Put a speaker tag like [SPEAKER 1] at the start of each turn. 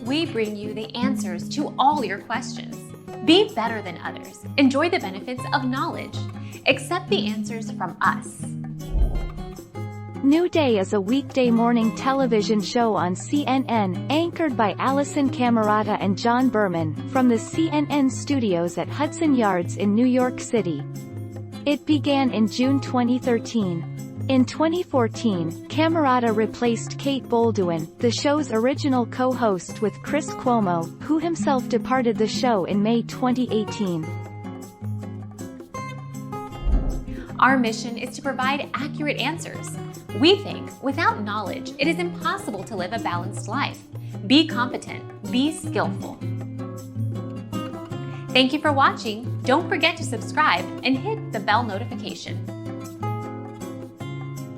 [SPEAKER 1] we bring you the answers to all your questions. Be better than others. Enjoy the benefits of knowledge. Accept the answers from us.
[SPEAKER 2] New Day is a weekday morning television show on CNN, anchored by Allison Camerata and John Berman, from the CNN studios at Hudson Yards in New York City. It began in June 2013. In 2014, Camerata replaced Kate Bolduan, the show's original co-host, with Chris Cuomo, who himself departed the show in May 2018.
[SPEAKER 1] Our mission is to provide accurate answers. We think without knowledge, it is impossible to live a balanced life. Be competent, be skillful. Thank you for watching. Don't forget to subscribe and hit the bell notification.